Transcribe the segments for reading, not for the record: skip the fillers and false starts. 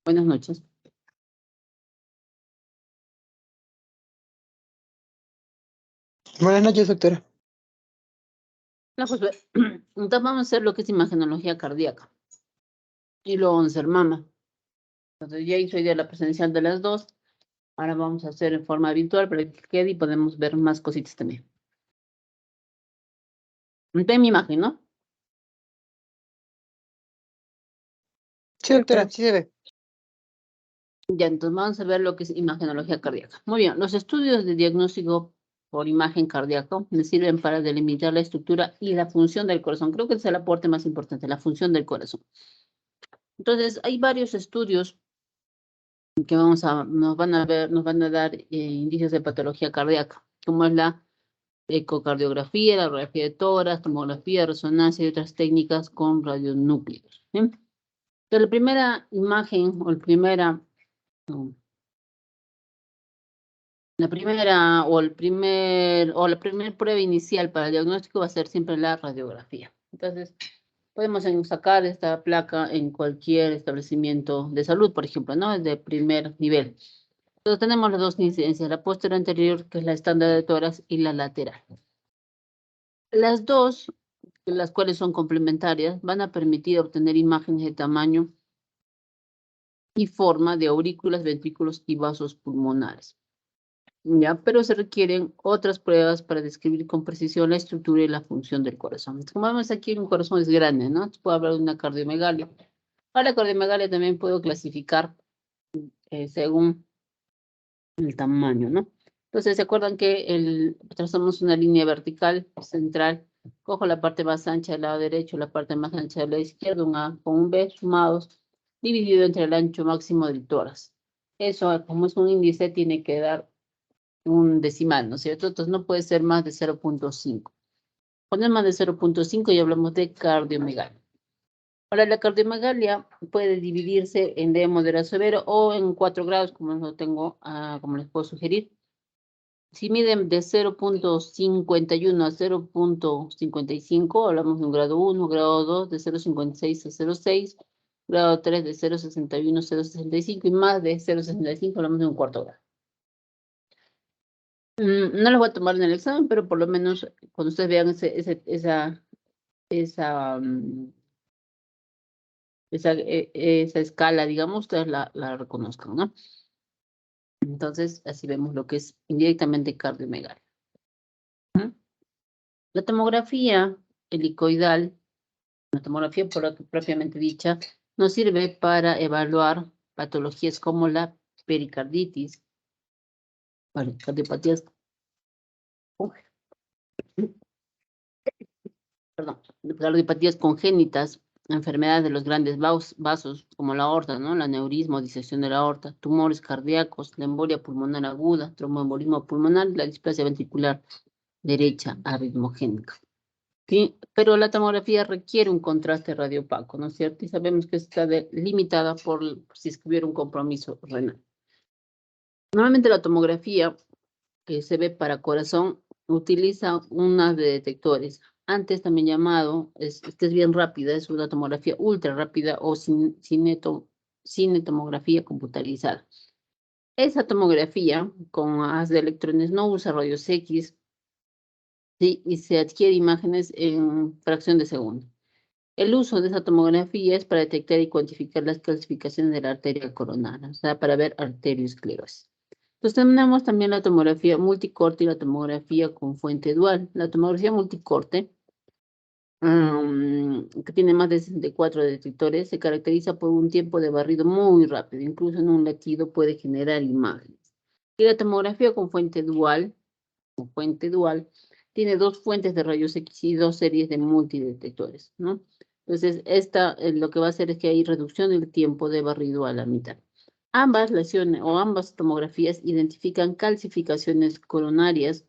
Buenas noches. Buenas noches, doctora. No, pues, entonces vamos a hacer lo que es imagenología cardíaca. Y luego vamos a hacer mama. Entonces ya hice hoy día la presencial de las dos. Ahora vamos a hacer en forma virtual para que quede y podemos ver más cositas también. Ven mi imagen, ¿no? Sí, doctora, sí se ve. Ya, entonces vamos a ver lo que es imagenología cardíaca. Muy bien, los estudios de diagnóstico por imagen cardíaca me sirven para delimitar la estructura y la función del corazón. Creo que ese es el aporte más importante, la función del corazón. Entonces, hay varios estudios que nos van a dar indicios de patología cardíaca, como es la ecocardiografía, la radiografía de tórax, tomografía de resonancia y otras técnicas con radionúcleos. Entonces, la primera imagen o la primera prueba inicial para el diagnóstico va a ser siempre la radiografía. Entonces, podemos sacar esta placa en cualquier establecimiento de salud, por ejemplo, ¿no? Es de primer nivel. Entonces tenemos las dos incidencias, la posterior anterior, que es la estándar de tórax, y la lateral. Las dos, las cuales son complementarias, van a permitir obtener imágenes de tamaño y forma de aurículas, ventrículos y vasos pulmonares. ¿Ya? Pero se requieren otras pruebas para describir con precisión la estructura y la función del corazón. Como vemos aquí, un corazón es grande, ¿no? Puedo hablar de una cardiomegalia. Para la cardiomegalia también puedo clasificar según el tamaño, ¿no? Entonces, ¿se acuerdan que trazamos una línea vertical central? Cojo la parte más ancha del lado derecho, la parte más ancha del lado izquierdo, un A con un B sumados, dividido entre el ancho máximo del tórax. Eso, como es un índice, tiene que dar un decimal, ¿no es cierto? Entonces, no puede ser más de 0.5. Cuando es más de 0.5 ya hablamos de cardiomegalia. Ahora, la cardiomegalia puede dividirse en D moderado severo o en 4 grados, como lo tengo, como les puedo sugerir. Si miden de 0.51 a 0.55, hablamos de un grado 1, grado 2 de 0.56 a 0.6, grado 3 de 0.61 a 0.65 y más de 0.65 hablamos de un cuarto grado. No los voy a tomar en el examen, pero por lo menos cuando ustedes vean esa escala, digamos, ustedes la reconozcan, ¿no? Entonces, así vemos lo que es indirectamente cardiomegalia. La tomografía helicoidal, la tomografía propiamente dicha, nos sirve para evaluar patologías como la pericarditis, cardiopatías, cardiopatías congénitas, enfermedades de los grandes vasos, como la aorta, ¿no? El aneurisma, disección de la aorta, tumores cardíacos, la embolia pulmonar aguda, tromboembolismo pulmonar, la displasia ventricular derecha arritmogénica. ¿Sí? Pero la tomografía requiere un contraste radiopaco, ¿no es cierto? Y sabemos que está limitada por si es que hubiera un compromiso renal. Normalmente la tomografía que se ve para corazón utiliza una de detectores, antes también llamado, esta es bien rápida, es una tomografía ultra rápida o cinetomografía computarizada. Esa tomografía con haz de electrones no usa rayos X, ¿sí? Y se adquiere imágenes en fracción de segundo. El uso de esa tomografía es para detectar y cuantificar las calcificaciones de la arteria coronaria, o sea, para ver arteriosclerosis. Entonces tenemos también la tomografía multicorte y la tomografía con fuente dual. La tomografía multicorte, que tiene más de 64 detectores, se caracteriza por un tiempo de barrido muy rápido, incluso en un latido puede generar imágenes. Y la tomografía con fuente dual, tiene dos fuentes de rayos X y dos series de multidetectores, ¿no? Entonces, esta lo que va a hacer es que hay reducción del tiempo de barrido a la mitad. Ambas lesiones o ambas tomografías identifican calcificaciones coronarias,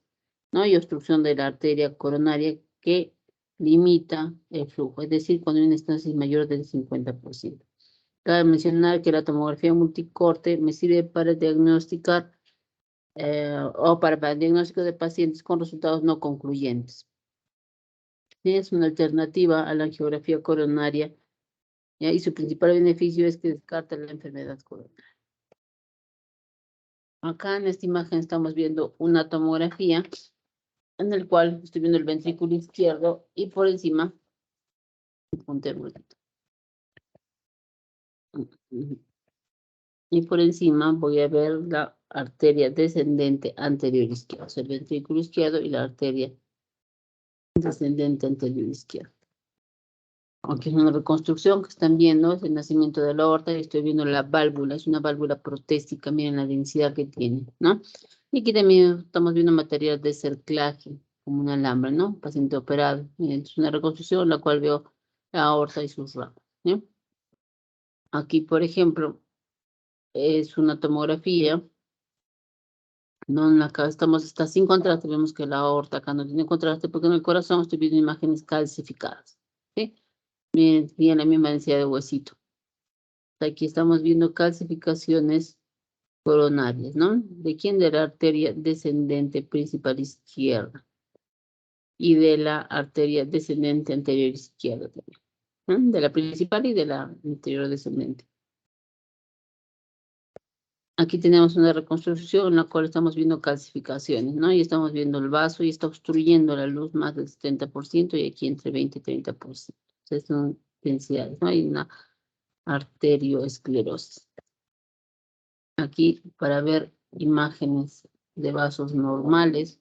¿no? Y obstrucción de la arteria coronaria que limita el flujo, es decir, cuando hay una estasis mayor del 50%. Cabe mencionar que la tomografía multicorte me sirve para diagnosticar o para el diagnóstico de pacientes con resultados no concluyentes. Es una alternativa a la angiografía coronaria ¿ya? Y su principal beneficio es que descarta la enfermedad coronaria. Acá en esta imagen estamos viendo una tomografía en el cual estoy viendo el ventrículo izquierdo y por encima, y por encima voy a ver la arteria descendente anterior izquierda, o sea, el ventrículo izquierdo y la arteria descendente anterior izquierda. Aquí es una reconstrucción que están viendo, es el nacimiento de la aorta y estoy viendo la válvula, es una válvula protésica, miren la densidad que tiene, ¿no? Y aquí también estamos viendo material de cerclaje, como un alambre, ¿no? Paciente operado. Miren, es una reconstrucción en la cual veo la aorta y sus ramas, ¿no? Aquí, por ejemplo, es una tomografía, ¿no? Acá está sin contraste, vemos que la aorta acá no tiene contraste porque en el corazón estoy viendo imágenes calcificadas, ¿sí? Miren, tiene la misma densidad de huesito. Aquí estamos viendo calcificaciones coronarias, ¿no? ¿De quién? De la arteria descendente principal izquierda y de la arteria descendente anterior izquierda también, ¿no? De la principal y de la anterior descendente. Aquí tenemos una reconstrucción en la cual estamos viendo calcificaciones, ¿no? Y estamos viendo el vaso y está obstruyendo la luz más del 70% y aquí entre 20 y 30%. Entonces son densidades, ¿no? Hay una arterioesclerosis. Aquí para ver imágenes de vasos normales,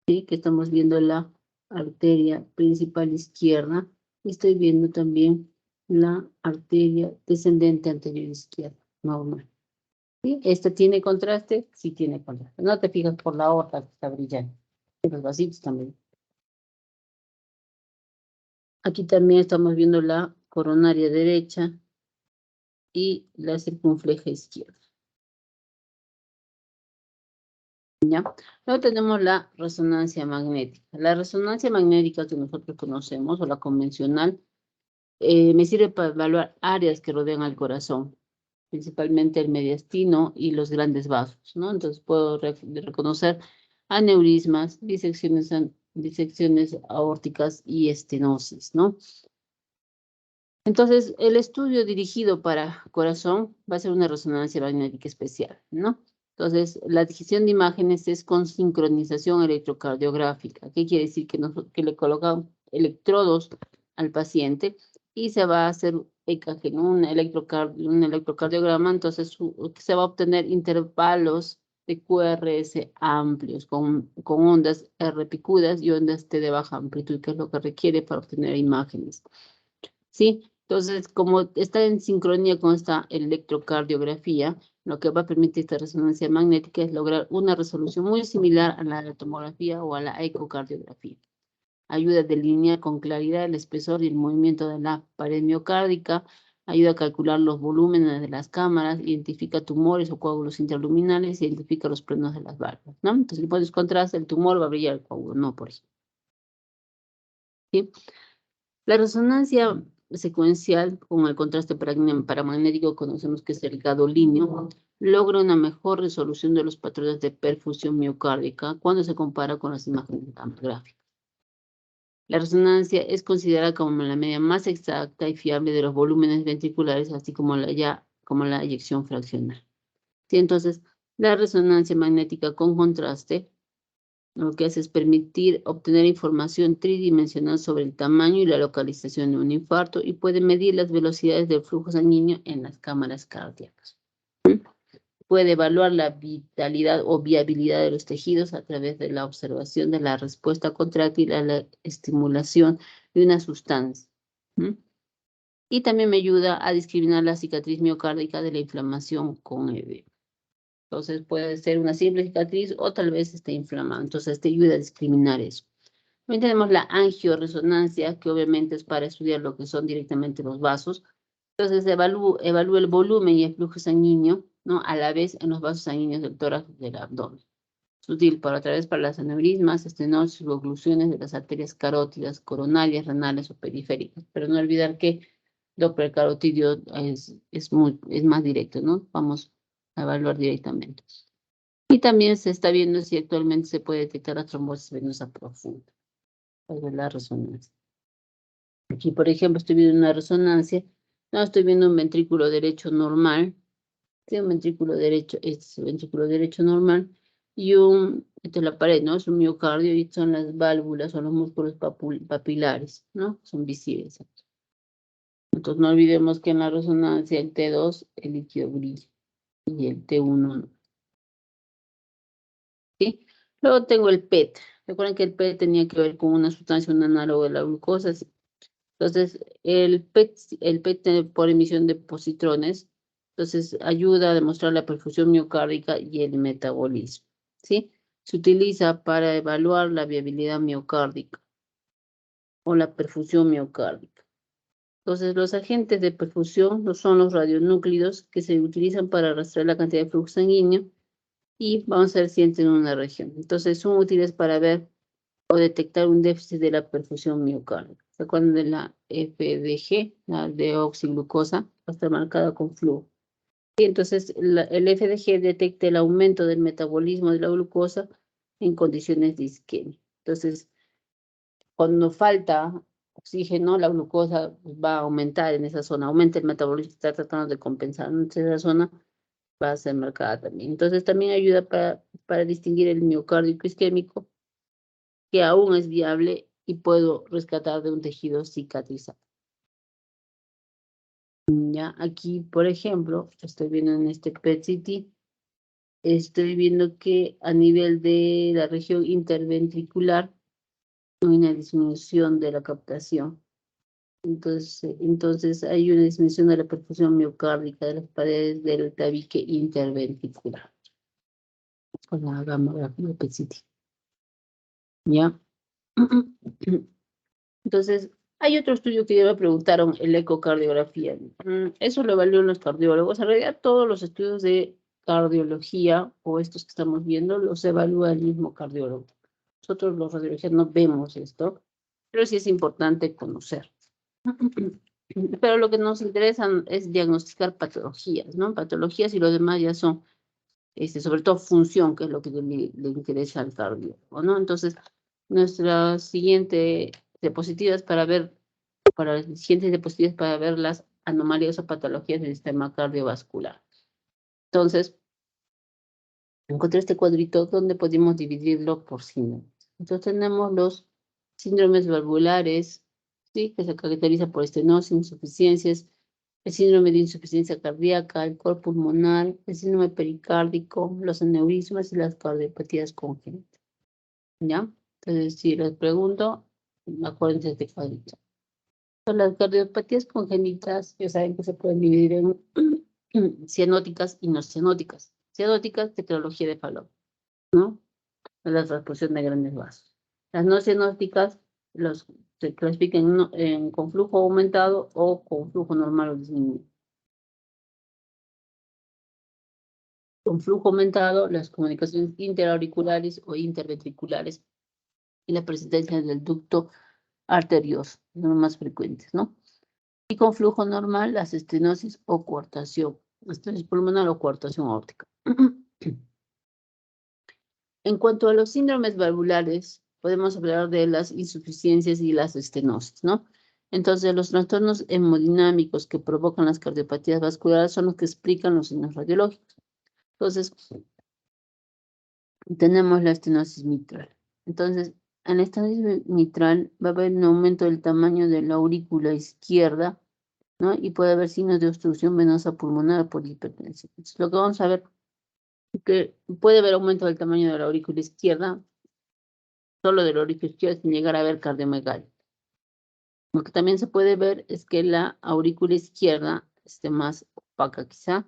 ¿sí? Que estamos viendo la arteria principal izquierda y estoy viendo también la arteria descendente anterior izquierda, normal. ¿Sí? ¿Esta tiene contraste? Sí tiene contraste. No te fijas por la aorta que está brillando. Los vasitos también. Aquí también estamos viendo la coronaria derecha y la circunfleja izquierda. ¿Ya? Luego tenemos la resonancia magnética. La resonancia magnética que nosotros conocemos, o la convencional, me sirve para evaluar áreas que rodean al corazón, principalmente el mediastino y los grandes vasos, ¿no? Entonces puedo reconocer aneurismas, disecciones aórticas y estenosis, ¿no? Entonces, el estudio dirigido para corazón va a ser una resonancia magnética especial, ¿no? Entonces, la adquisición de imágenes es con sincronización electrocardiográfica. ¿Qué quiere decir? Que le colocan electrodos al paciente y se va a hacer EKG, ¿no? Un electrocardiograma, entonces se va a obtener intervalos de QRS amplios, con ondas R picudas y ondas T de baja amplitud, que es lo que requiere para obtener imágenes. ¿Sí? Entonces, como está en sincronía con esta electrocardiografía, lo que va a permitir esta resonancia magnética es lograr una resolución muy similar a la tomografía o a la ecocardiografía. Ayuda a delinear con claridad el espesor y el movimiento de la pared miocárdica, ayuda a calcular los volúmenes de las cámaras, identifica tumores o coágulos intraluminales, identifica los plenos de las válvulas, ¿no? Entonces, si pones contraste, el tumor va a brillar, el coágulo no, por ejemplo. ¿Sí? La resonancia secuencial con el contraste paramagnético, conocemos que es el gadolínio, logra una mejor resolución de los patrones de perfusión miocárdica cuando se compara con las imágenes gamográficas. La resonancia es considerada como la medida más exacta y fiable de los volúmenes ventriculares, así como la eyección fraccional. ¿Sí? Entonces, la resonancia magnética con contraste lo que hace es permitir obtener información tridimensional sobre el tamaño y la localización de un infarto y puede medir las velocidades del flujo sanguíneo en las cámaras cardíacas. Puede evaluar la vitalidad o viabilidad de los tejidos a través de la observación de la respuesta contráctil a la estimulación de una sustancia. Y también me ayuda a discriminar la cicatriz miocárdica de la inflamación con edema. Entonces puede ser una simple cicatriz o tal vez esté inflamado. Entonces te ayuda a discriminar eso. También tenemos la angioresonancia, que obviamente es para estudiar lo que son directamente los vasos. Entonces evalúa el volumen y el flujo sanguíneo, ¿no? A la vez en los vasos sanguíneos del tórax y del abdomen. Es útil para las aneurismas, estenosis o oclusiones de las arterias carótidas, coronarias, renales o periféricas. Pero no olvidar que Doppler carotidio es más directo, ¿no? Vamos a evaluar directamente. Y también se está viendo si actualmente se puede detectar la trombosis venosa profunda. Es la resonancia. Aquí, por ejemplo, estoy viendo una resonancia. No, estoy viendo un ventrículo derecho normal. Tiene un ventrículo derecho, este es el ventrículo derecho normal. Y esta es la pared, ¿no? Es un miocardio y son las válvulas o los músculos papilares, ¿no? Son visibles. Entonces no olvidemos que en la resonancia el T2, el líquido brilla y el T1 no. ¿Sí? Luego tengo el PET. Recuerden que el PET tenía que ver con una sustancia, un análogo de la glucosa. ¿Sí? Entonces, el PET por emisión de positrones, entonces ayuda a demostrar la perfusión miocárdica y el metabolismo, ¿sí? Se utiliza para evaluar la viabilidad miocárdica o la perfusión miocárdica. Entonces, los agentes de perfusión no son los radionúclidos que se utilizan para rastrear la cantidad de flujo sanguíneo y vamos a ver si entran en una región. Entonces, son útiles para ver o detectar un déficit de la perfusión miocárdica. ¿Se acuerdan de la FDG, la deoxiglucosa? Va a estar marcada con flujo. Y entonces el FDG detecta el aumento del metabolismo de la glucosa en condiciones de isquemia. Entonces, cuando falta oxígeno, la glucosa va a aumentar en esa zona, aumenta el metabolismo, está tratando de compensar. Entonces, esa zona va a ser marcada también. Entonces, también ayuda para distinguir el miocárdico isquémico, que aún es viable y puedo rescatar de un tejido cicatrizado. Ya, aquí, por ejemplo, estoy viendo en este PET-CT, estoy viendo que a nivel de la región interventricular hay una disminución de la captación. Entonces hay una disminución de la perfusión miocárdica de las paredes del tabique interventricular con la gamografía PET-CT. ¿Ya? Entonces, hay otro estudio que ya me preguntaron, el ecocardiografía. Eso lo evalúan los cardiólogos. En realidad, todos los estudios de cardiología o estos que estamos viendo los evalúa el mismo cardiólogo. Nosotros los radiólogos no vemos esto, pero sí es importante conocer. Pero lo que nos interesa es diagnosticar patologías, ¿no? Patologías y lo demás ya son, sobre todo función, que es lo que le interesa al cardiólogo, ¿no? Entonces, nuestra siguiente diapositiva es para ver las anomalías o patologías del sistema cardiovascular. Entonces, encontré este cuadrito donde podemos dividirlo por síndromes. Entonces tenemos los síndromes valvulares, ¿sí? Que se caracteriza por estenosis, insuficiencias, el síndrome de insuficiencia cardíaca, el cor pulmonar, el síndrome pericárdico, los aneurismas y las cardiopatías congénitas. ¿Ya? Entonces, si les pregunto, acuérdense de este cuadrito. Las cardiopatías congénitas, ya saben que se pueden dividir en cianóticas y no cianóticas. Cianóticas, tecnología de Fallot, ¿no? La transfusión de grandes vasos. Las no cianóticas se clasifican con flujo aumentado o con flujo normal o disminuido. Con flujo aumentado, las comunicaciones interauriculares o interventriculares y la presencia del ducto arterioso son los más frecuentes, ¿no? Y con flujo normal, las estenosis o coartación, estenosis pulmonar o coartación aórtica. En cuanto a los síndromes valvulares, podemos hablar de las insuficiencias y las estenosis, ¿no? Entonces, los trastornos hemodinámicos que provocan las cardiopatías vasculares son los que explican los signos radiológicos. Entonces, tenemos la estenosis mitral. Entonces, en la estenosis mitral va a haber un aumento del tamaño de la aurícula izquierda, ¿no? Y puede haber signos de obstrucción venosa pulmonar por hipertensión. Entonces, lo que vamos a ver es que puede haber aumento del tamaño de la aurícula izquierda, solo de la aurícula izquierda, sin llegar a ver cardiomegalia. Lo que también se puede ver es que la aurícula izquierda esté más opaca quizá.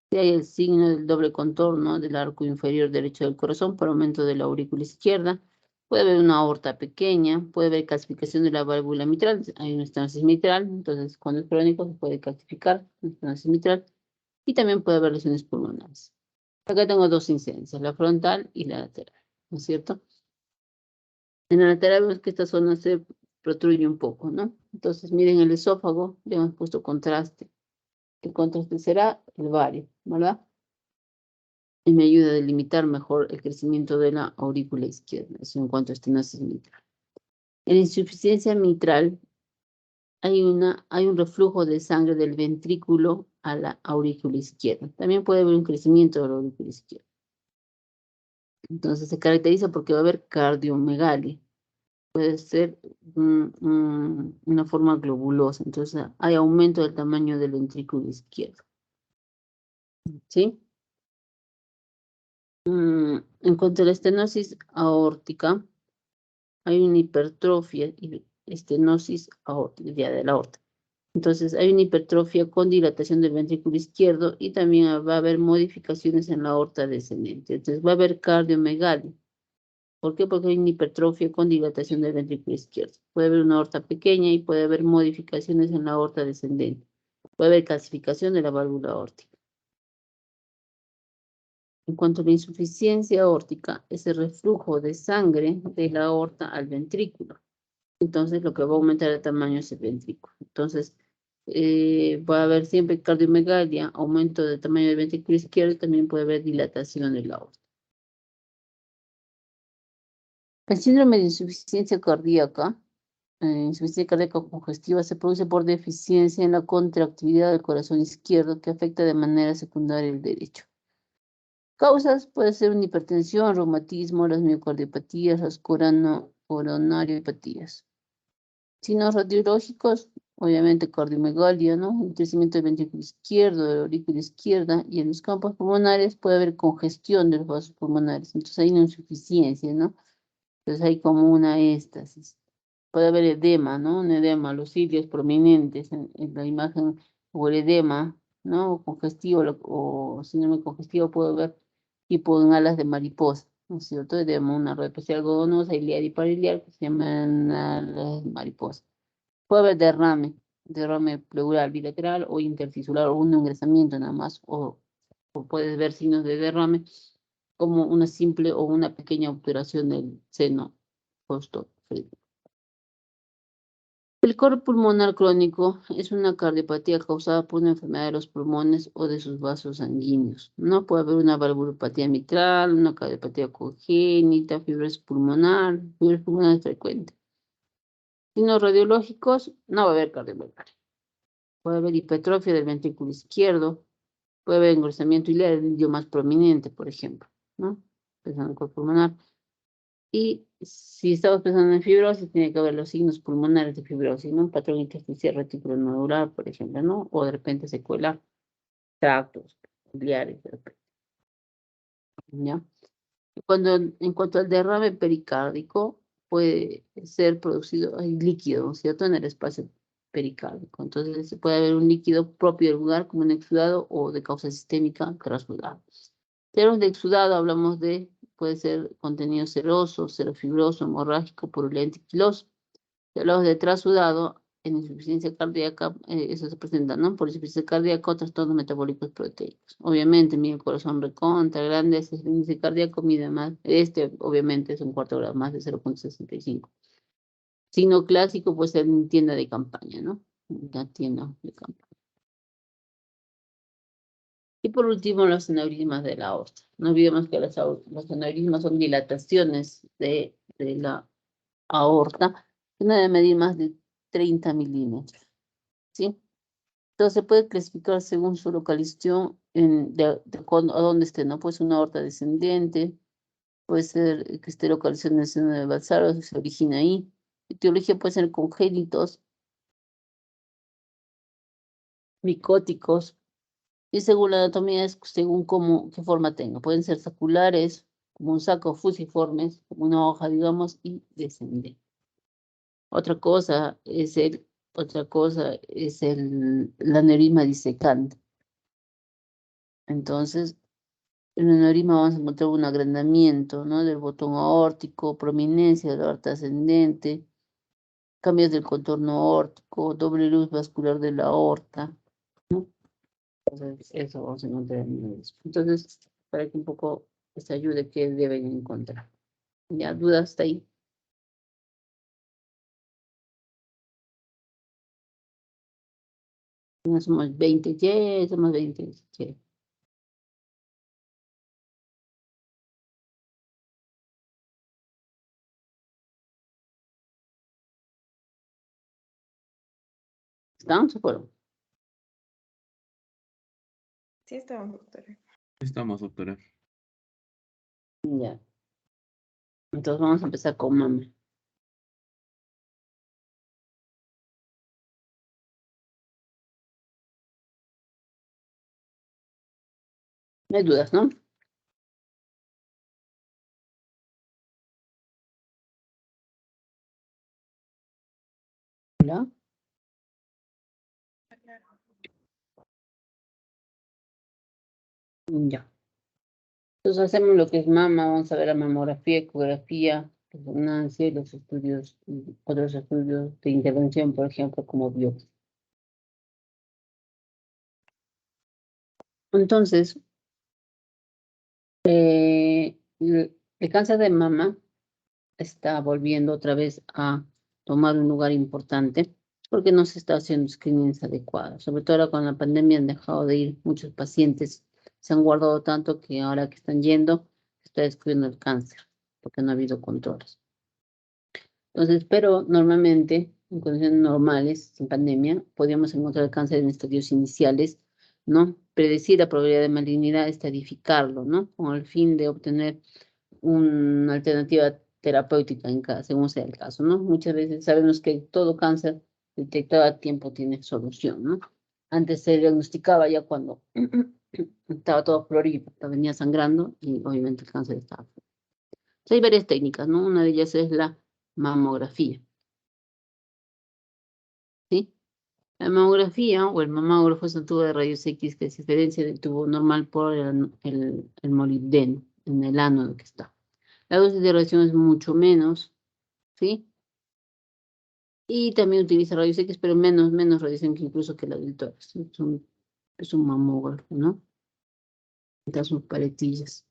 Si hay el signo del doble contorno del arco inferior derecho del corazón por aumento de la aurícula izquierda. Puede haber una aorta pequeña, puede haber calcificación de la válvula mitral, hay una estenosis mitral, entonces cuando es crónico se puede calcificar la estenosis mitral y también puede haber lesiones pulmonares. Acá tengo dos incidencias, la frontal y la lateral, ¿no es cierto? En la lateral vemos que esta zona se protruye un poco, ¿no? Entonces miren el esófago, le hemos puesto contraste. El contraste será el vario, ¿verdad? Y me ayuda a delimitar mejor el crecimiento de la aurícula izquierda. Eso en cuanto a estenosis mitral. En insuficiencia mitral, hay un reflujo de sangre del ventrículo a la aurícula izquierda. También puede haber un crecimiento de la aurícula izquierda. Entonces se caracteriza porque va a haber cardiomegalia. Puede ser una forma globulosa. Entonces hay aumento del tamaño del ventrículo izquierdo. ¿Sí? En cuanto a la estenosis aórtica, hay una hipertrofia y estenosis aórtica, ya de la aorta. Entonces hay una hipertrofia con dilatación del ventrículo izquierdo y también va a haber modificaciones en la aorta descendente. Entonces va a haber cardiomegalia. ¿Por qué? Porque hay una hipertrofia con dilatación del ventrículo izquierdo. Puede haber una aorta pequeña y puede haber modificaciones en la aorta descendente. Puede haber calcificación de la válvula aórtica. En cuanto a la insuficiencia aórtica, es el reflujo de sangre de la aorta al ventrículo. Entonces, lo que va a aumentar el tamaño es el ventrículo. Entonces, va a haber siempre cardiomegalia, aumento del tamaño del ventrículo izquierdo y también puede haber dilatación de la aorta. El síndrome de insuficiencia cardíaca congestiva se produce por deficiencia en la contractividad del corazón izquierdo que afecta de manera secundaria el derecho. Causas puede ser una hipertensión, reumatismo, las miocardiopatías, las coronariopatías. Signos radiológicos, obviamente cardiomegalia, ¿no? El crecimiento del ventrículo izquierdo, de la aurícula izquierda, y en los campos pulmonares puede haber congestión de los vasos pulmonares, entonces hay una insuficiencia, ¿no? Entonces hay como una éstasis. Puede haber edema, ¿no? Un edema, los cilios prominentes en la imagen, o el edema, ¿no? O congestivo, o síndrome congestivo puede haber tipo en alas de mariposa, ¿no es cierto? Edema, una red especial algodonosa, iliar y pariliar, que se llaman alas de mariposa. Puede haber derrame pleural bilateral o intertisular, o un ingresamiento nada más, o puedes ver signos de derrame como una simple o una pequeña obturación del seno costofrénico. El coro pulmonar crónico es una cardiopatía causada por una enfermedad de los pulmones o de sus vasos sanguíneos. No puede haber una valvulopatía mitral, una cardiopatía congénita, fibrosis pulmonar es frecuente. Signos radiológicos, no va a haber cardiomegalia. Puede haber hipertrofia del ventrículo izquierdo, puede haber engrosamiento iliar, el ilio más prominente, por ejemplo, ¿no? Pensando en el coro pulmonar. Y si estamos pensando en fibrosis, tiene que haber los signos pulmonares de fibrosis, ¿no? Un patrón intersticial reticulonodular, por ejemplo, ¿no? O de repente secuela, tractos biliares, de repente, ¿ya? En cuanto al derrame pericárdico, puede ser producido, hay líquido, ¿no es cierto?, en el espacio pericárdico. Entonces, puede haber un líquido propio del lugar, como un exudado, o de causa sistémica, transudado. Tenemos de exudado, hablamos de, puede ser contenido seroso, serofibroso, hemorrágico, purulento y quiloso. Si hablamos de trasudado, en insuficiencia cardíaca, eso se presenta, ¿no? Por insuficiencia cardíaca o trastornos metabólicos proteicos. Obviamente, mide el corazón recontra, grande, ese es el índice cardíaco, mide más, obviamente es un cuarto grado, más de 0,65. Signo clásico puede ser en tienda de campaña, ¿no? Una tienda de campaña. Y por último, los aneurismas de la aorta. No olvidemos que los aneurismas son dilataciones de la aorta, que no debe medir más de 30 milímetros, ¿sí? Entonces se puede clasificar según su localización de acuerdo a dónde esté, ¿no? Pues una aorta descendente, puede ser que esté localizado en el seno de Balsaro, se origina ahí. Etiología puede ser congénitos, micóticos, y según la anatomía es según qué forma tenga. Pueden ser saculares, como un saco, fusiformes, como una hoja, digamos, y descendente. Otra cosa es el aneurisma disecante. Entonces, en el aneurisma vamos a encontrar un agrandamiento, ¿no? Del botón aórtico, prominencia de la aorta ascendente, cambios del contorno aórtico, doble luz vascular de la aorta, ¿no? Entonces, eso vamos a encontrar en el aneurisma. Entonces, para que un poco les ayude, ¿qué deben encontrar? ¿Ya? ¿Dudas hasta ahí? No somos 20, ya somos 20, si quieren. ¿Están? ¿Se fueron? Sí, estamos, doctora. Estamos, doctora. Ya. Entonces vamos a empezar con mama. No hay dudas, ¿no? ¿Ya? Ya. Entonces hacemos lo que es mama, vamos a ver la mamografía, ecografía, resonancia y los estudios, otros estudios de intervención, por ejemplo, como biopsia. Entonces, el cáncer de mama está volviendo otra vez a tomar un lugar importante porque no se está haciendo screenings adecuados. Sobre todo ahora con la pandemia han dejado de ir muchos pacientes, se han guardado tanto que ahora que están yendo, se está descubriendo el cáncer porque no ha habido controles. Entonces, pero normalmente, en condiciones normales, sin pandemia, podríamos encontrar el cáncer en estadios iniciales, ¿no? Predecir la probabilidad de malignidad, estadificarlo, ¿no? Con el fin de obtener una alternativa terapéutica en cada, según sea el caso, ¿no? Muchas veces sabemos que todo cáncer detectado a tiempo tiene solución, ¿no? Antes se diagnosticaba ya cuando estaba todo florido, venía sangrando y obviamente el cáncer estaba. Entonces, hay varias técnicas, ¿no? Una de ellas es la mamografía, ¿sí? La mamografía o el mamógrafo es un tubo de rayos X que se diferencia del tubo normal por el molibdeno en el ánodo que está. La dosis de radiación es mucho menos, ¿sí? Y también utiliza rayos X, pero menos radiación que incluso que la del tórax. Es un mamógrafo, ¿no? Estas son paletillas.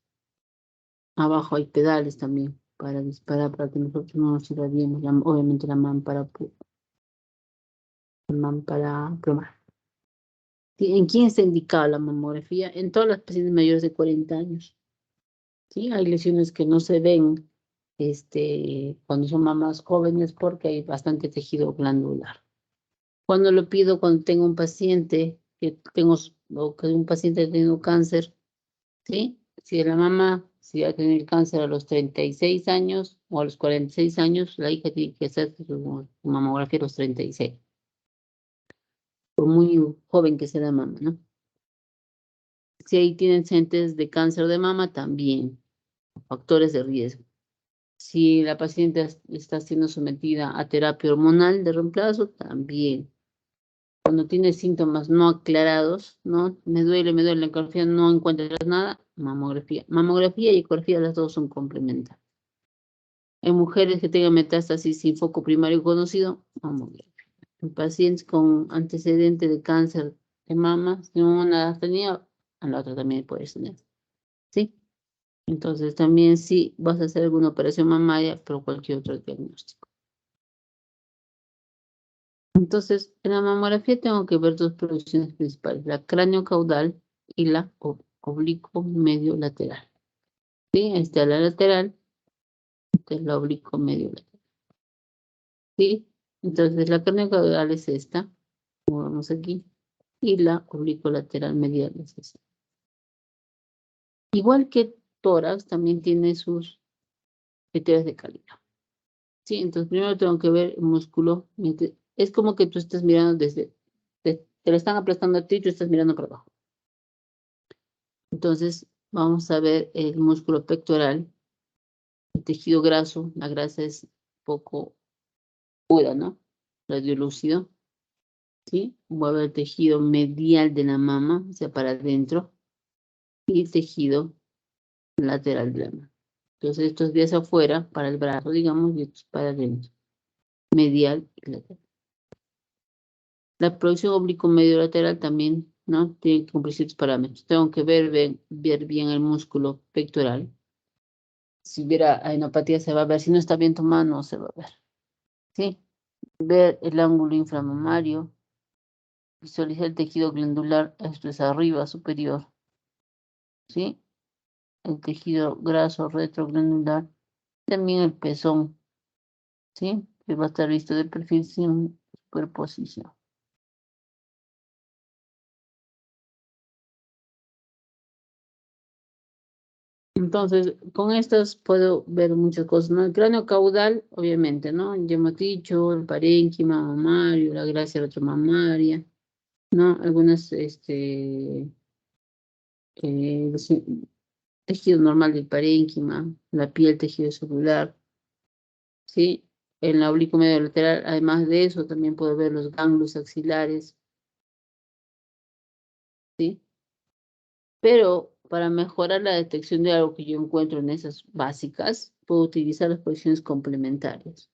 Abajo hay pedales también para disparar, para que nosotros no nos irradiemos. Obviamente la mampara plomar. ¿En quién está indicada la mamografía? En todas las pacientes mayores de 40 años. ¿Sí? Hay lesiones que no se ven cuando son mamás jóvenes porque hay bastante tejido glandular. Cuando lo pido, cuando tengo un paciente o que un paciente ha tenido cáncer, ¿sí? Si la mamá, si ha tenido el cáncer a los 36 años o a los 46 años, la hija tiene que hacer su mamografía a los 36. Por muy joven que sea la mamá, ¿no? Si ahí tienen antecedentes de cáncer de mama, también factores de riesgo. Si la paciente está siendo sometida a terapia hormonal de reemplazo, también. Cuando tiene síntomas no aclarados, ¿no? Me duele, la ecografía, no encuentras nada, mamografía. Mamografía y ecografía, las dos son complementarias. En mujeres que tengan metástasis sin foco primario conocido, mamografía. En pacientes con antecedente de cáncer de mama, si una las tenía, a la otra también puedes tener. ¿Sí? Entonces también sí vas a hacer alguna operación mamaria, pero cualquier otro diagnóstico. Entonces, en la mamografía tengo que ver dos producciones principales, la cráneo-caudal y la oblicuo medio lateral. ¿Sí? Esta es la lateral, esta es la oblicuo medio lateral. ¿Sí? Entonces, la cráneo-caudal es esta, como vemos aquí, y la oblicuo lateral medial es esta. Igual que tórax, también tiene sus criterios de calidad. Sí, entonces primero tengo que ver el músculo. Es como que tú estás mirando te lo están aplastando a ti y tú estás mirando para abajo. Entonces vamos a ver el músculo pectoral, el tejido graso. La grasa es poco pura, ¿no? Radiolúcido. ¿Sí? Mueve el tejido medial de la mama, o sea, para adentro. Y el tejido lateral de la mama. Entonces estos días afuera, para el brazo, digamos, y estos para adentro. Medial y lateral. La producción oblicuo medio lateral también, ¿no? Tiene que cumplir ciertos parámetros. Tengo que ver bien el músculo pectoral. Si hubiera adenopatía se va a ver. Si no está bien tomado, no se va a ver. ¿Sí? Ver el ángulo inframamario. Visualizar el tejido glandular. Esto es arriba, superior. ¿Sí? El tejido graso retroglandular. También el pezón. ¿Sí? Que va a estar visto de perfil sin superposición. Entonces, con estas puedo ver muchas cosas, ¿no? El cráneo caudal, obviamente, ¿no? Ya hemos dicho, el parénquima mamario, la gracia retromamaria, ¿no? Algunas, tejido normal del parénquima, la piel, tejido celular, ¿sí? En la oblicuo medio lateral, además de eso, también puedo ver los ganglios axilares, ¿sí? Pero para mejorar la detección de algo que yo encuentro en esas básicas, puedo utilizar las posiciones complementarias.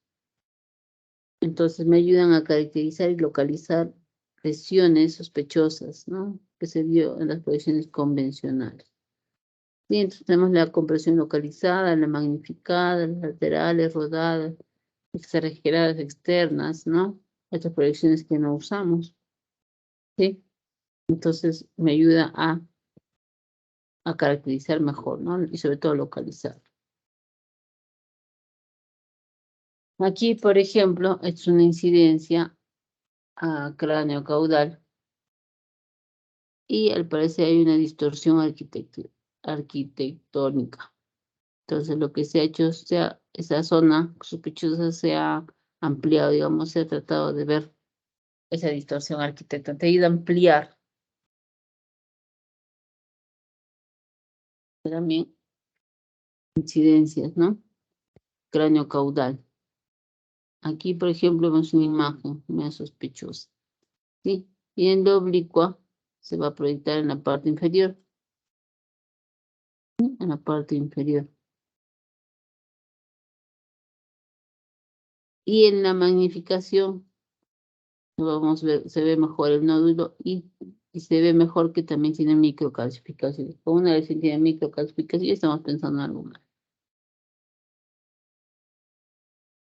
Entonces me ayudan a caracterizar y localizar lesiones sospechosas, ¿no? Que se dio en las posiciones convencionales. Sí, entonces tenemos la compresión localizada, la magnificada, las laterales, rodadas, exageradas externas, ¿no? Estas proyecciones que no usamos, ¿sí? Entonces me ayuda a caracterizar mejor, ¿no? Y sobre todo localizar. Aquí, por ejemplo, es una incidencia a cráneo caudal y al parecer hay una distorsión arquitectónica. Entonces lo que se ha hecho, sea, esa zona sospechosa se ha ampliado, digamos, se ha tratado de ver esa distorsión arquitectónica, te ayuda a ampliar también incidencias, ¿no? Cráneo caudal. Aquí, por ejemplo, vemos una imagen medio sospechosa, ¿sí? Y en la oblicua se va a proyectar en la parte inferior, ¿sí? En la parte inferior. Y en la magnificación, vamos a ver, se ve mejor el nódulo y se ve mejor que también tiene microcalcificaciones. Con una vez que tiene microcalcificaciones, estamos pensando en algo más.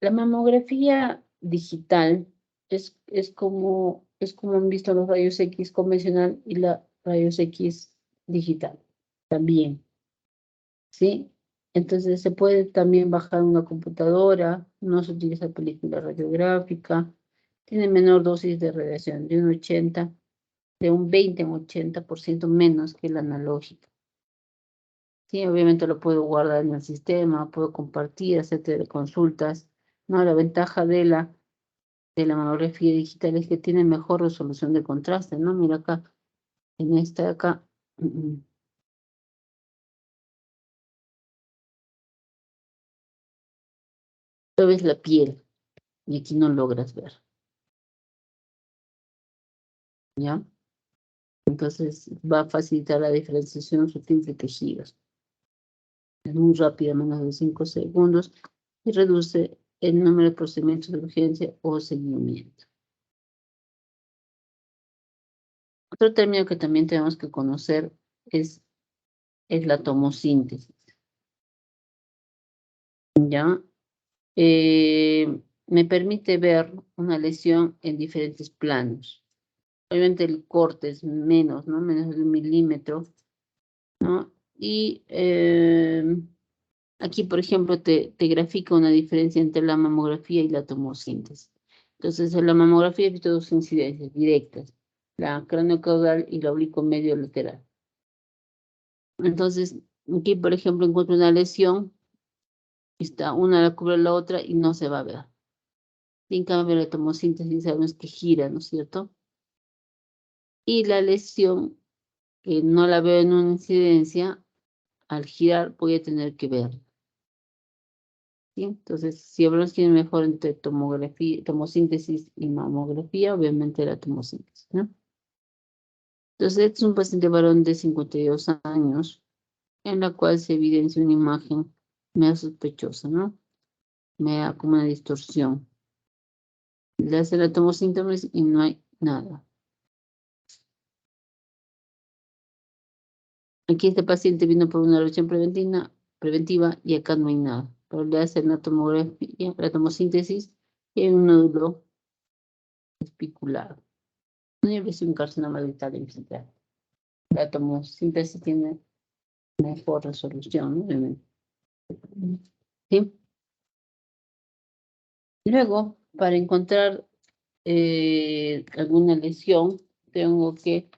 La mamografía digital es como han visto los rayos X convencional y la rayos X digital también, ¿sí? Entonces se puede también bajar una computadora, no se utiliza película radiográfica, tiene menor dosis de radiación, de un 20 a un 80% menos que la analógica. Sí, obviamente lo puedo guardar en el sistema, puedo compartir, hacer teleconsultas. No, la ventaja de la mamografía digital es que tiene mejor resolución de contraste, ¿no? Mira acá, en esta de acá. Tú ves la piel y aquí no logras ver, ¿ya? Entonces va a facilitar la diferenciación sutil de tejidos. Es muy rápida, menos de 5 segundos, y reduce el número de procedimientos de urgencia o seguimiento. Otro término que también tenemos que conocer es la tomosíntesis, ¿ya? Me permite ver una lesión en diferentes planos. Obviamente el corte es menos, ¿no? Menos de 1 milímetro, ¿no? Y aquí, por ejemplo, te grafica una diferencia entre la mamografía y la tomosíntesis. Entonces, en la mamografía he visto dos incidencias directas, la craneocaudal y la oblicuo medio lateral. Entonces, aquí, por ejemplo, encuentro una lesión, está una la cubre la otra y no se va a ver. Y en cambio, la tomosíntesis sabemos que gira, ¿no es cierto? Y la lesión, que no la veo en una incidencia, al girar voy a tener que ver. ¿Sí? Entonces, si hablamos que es mejor entre tomosíntesis y mamografía, obviamente la tomosíntesis, ¿no? Entonces, este es un paciente varón de 52 años, en la cual se evidencia una imagen medio sospechosa, ¿no? Media como una distorsión. Le hace la tomosíntesis y no hay nada. Aquí este paciente vino por una revisión preventiva y acá no hay nada. Pero le hacen la tomografía, la tomosíntesis y hay un nódulo espiculado. No hay un carcinoma ductal infiltrado. La tomosíntesis tiene mejor resolución, ¿no? Obviamente. ¿Sí? Luego, para encontrar alguna lesión, tengo que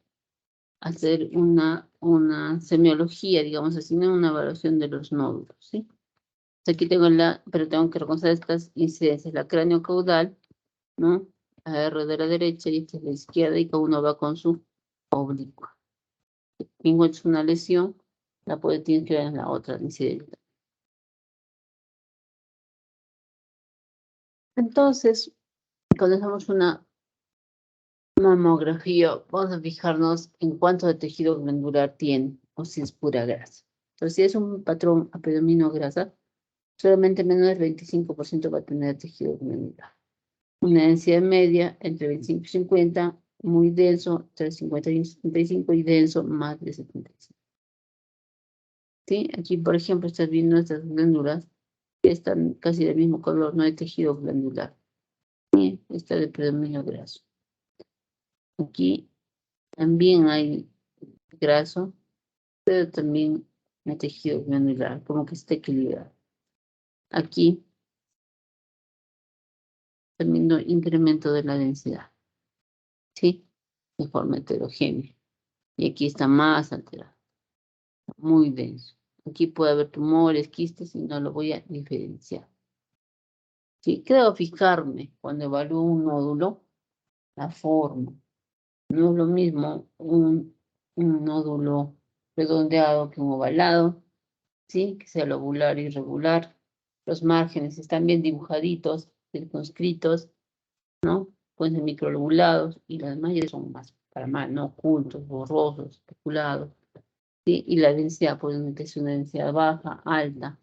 hacer una semiología, digamos así, no una evaluación de los nódulos, ¿sí? Aquí tengo pero tengo que reconocer estas incidencias, la cráneo-caudal, ¿no? La R de la derecha y esta es la izquierda y cada uno va con su oblicua. Si encuentras una lesión, tienes que ver en la otra incidencia. Entonces, cuando hacemos una mamografía, vamos a fijarnos en cuánto de tejido glandular tiene o si es pura grasa. Entonces, si es un patrón abdominograsa, solamente menos del 25% va a tener tejido glandular. Una densidad media entre 25 y 50, muy denso, entre 50 y 75 y denso más de 75. ¿Sí? Aquí, por ejemplo, estás viendo estas glándulas que están casi del mismo color, no hay tejido glandular. ¿Sí? Está de predominio graso. Aquí también hay graso, pero también hay tejido glandular, como que está equilibrado. Aquí también hay incremento de la densidad, ¿sí? De forma heterogénea. Y aquí está más alterado, muy denso. Aquí puede haber tumores, quistes, y no lo voy a diferenciar. ¿Sí? Creo fijarme cuando evalúo un nódulo, la forma. No es lo mismo un nódulo redondeado que un ovalado, ¿sí? Que sea lobular irregular. Los márgenes están bien dibujaditos, circunscritos, ¿no? Pueden ser microlobulados y las mallas son más para más, ¿no? Ocultos, borrosos, especulados, ¿sí? Y la densidad puede ser una densidad baja, alta,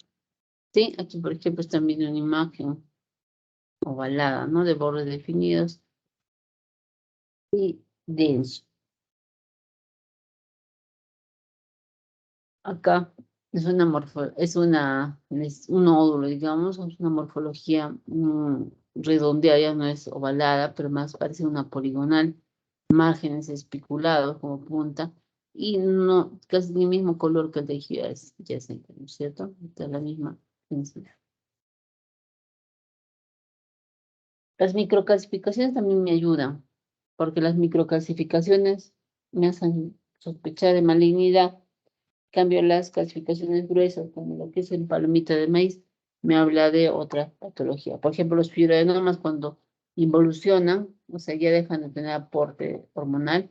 ¿sí? Aquí, por ejemplo, están viendo una imagen ovalada, ¿no? De bordes definidos y denso. Acá es un nódulo, digamos, es una morfología redondeada, ya no es ovalada, pero más parece una poligonal, márgenes espiculados como punta, y no, casi el mismo color que el tejido adyacente, ¿no es cierto? Esta es la misma densidad. Las microcalcificaciones también me ayudan, porque las microcalcificaciones me hacen sospechar de malignidad. Cambio, las calcificaciones gruesas, como lo que es el palomita de maíz, me habla de otra patología. Por ejemplo, los fibroadenomas cuando involucionan, o sea, ya dejan de tener aporte hormonal,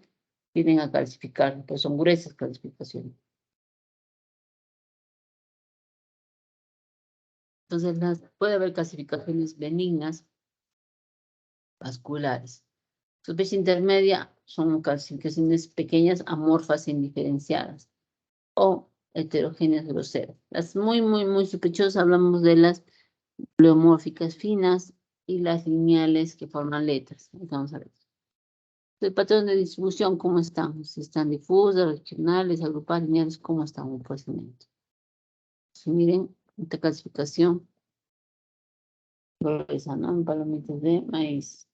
vienen a calcificar, pues son gruesas calcificaciones. Entonces, puede haber calcificaciones benignas, vasculares. Superficie intermedia son calcificaciones pequeñas, amorfas e indiferenciadas, o heterogéneas groseras. Las muy, muy, muy sospechosas hablamos de las pleomórficas finas y las lineales que forman letras. Vamos a ver. El patrón de distribución, ¿cómo están? Si están difusas, regionales, agrupadas, lineales, ¿cómo están en crecimiento? Si miren, esta clasificación gruesa, ¿no? En palomitas de maíz.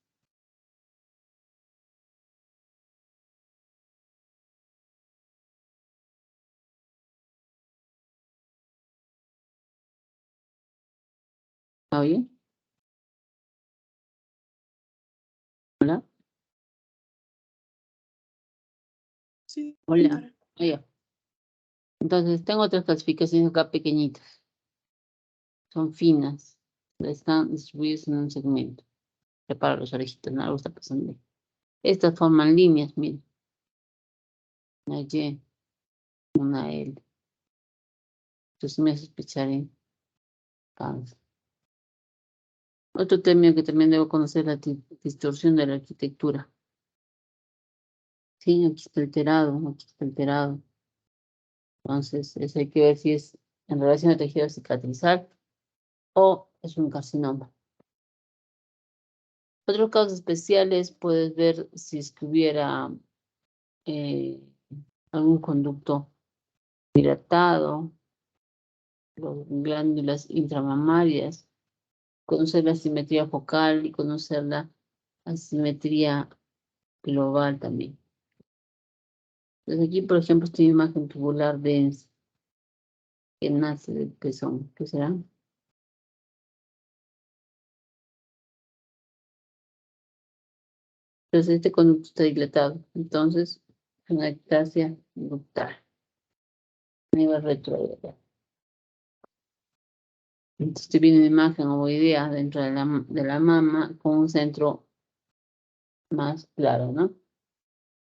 ¿Oye? ¿Hola? Sí, Hola. doctora. Oye. Entonces, tengo otras clasificaciones acá pequeñitas. Son finas. Están distribuidas en un segmento. Preparo los orejitos, no algo está pasando ahí. Estas forman líneas, miren. Una Y, una L. Entonces me hace sospechar en cáncer. Otro término que también debo conocer es la distorsión de la arquitectura. Sí, aquí está alterado, aquí está alterado. Entonces, eso hay que ver si es en relación al tejido cicatrizal o es un carcinoma. Otros casos especiales, puedes ver si es que hubiera algún conducto dilatado, las glándulas intramamarias, conocer la simetría focal y conocer la asimetría global también. Entonces aquí, por ejemplo, esta imagen tubular densa que nace del pezón. ¿Qué será? Entonces este conducto está dilatado. Entonces una ectasia ductal. Nivel retrógrado. Entonces te viene una imagen o idea dentro de la mama con un centro más claro, ¿no?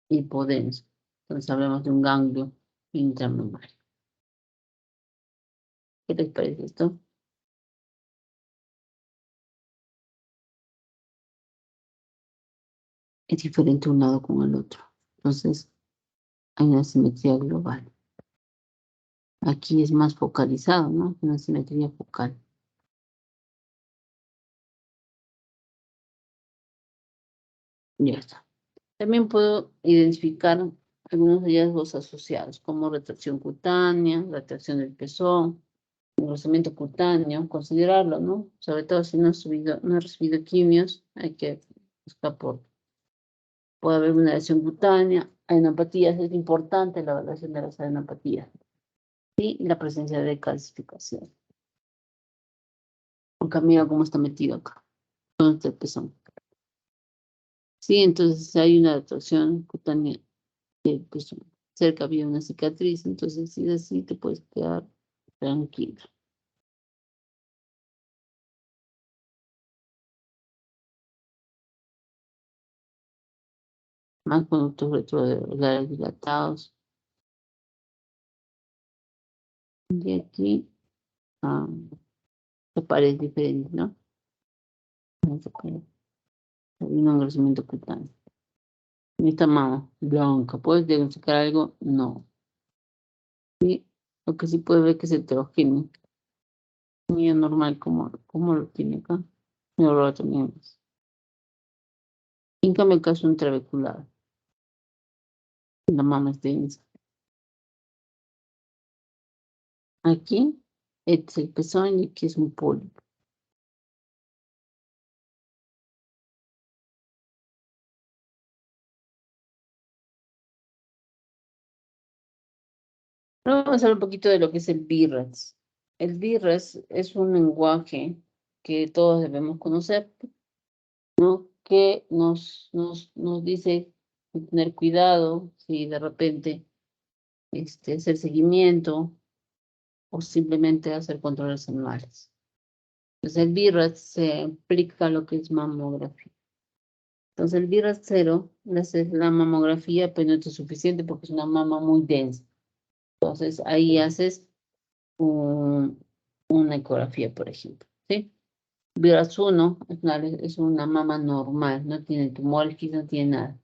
Hipodenso. Entonces hablamos de un ganglio intramamario. ¿Qué les parece esto? Es diferente un lado con el otro. Entonces hay una simetría global. Aquí es más focalizado, ¿no? Una simetría focal. Ya está. También puedo identificar algunos hallazgos asociados, como retracción cutánea, retracción del pezón, engrosamiento cutáneo, considerarlo, ¿no? Sobre todo si no ha recibido quimios, hay que buscar puede haber una lesión cutánea, adenopatías, es importante la evaluación de las adenopatías, y la presencia de calcificación. Porque mira cómo está metido acá, donde el pezón. Sí, entonces hay una retracción cutánea del pezón. Cerca había una cicatriz, entonces si es así te puedes quedar tranquilo. Más conductos retrovirales dilatados. Y aquí se parece diferente, ¿no? Hay un engrosamiento cutáneo. En esta mama blanca, ¿puedes diagnosticar algo? No. Y lo que sí puede ver que es heterogéneo. Muy anormal, como lo tiene acá. No lo tenemos. En cambio, el caso intravehicular. La mama es densa. Aquí es el pezón y aquí es un pólipo. Ahora vamos a hablar un poquito de lo que es el BIRAS. El BIRAS es un lenguaje que todos debemos conocer, ¿no? Que nos dice tener cuidado si de repente hacer seguimiento o simplemente hacer controles anuales. Entonces el BIRAS se aplica a lo que es mamografía. Entonces el BIRAS 0 es la mamografía, pero no es suficiente porque es una mama muy densa. Entonces ahí haces una ecografía, por ejemplo, ¿sí? BIRAS 1 es una mama normal, no tiene tumores, no tiene nada.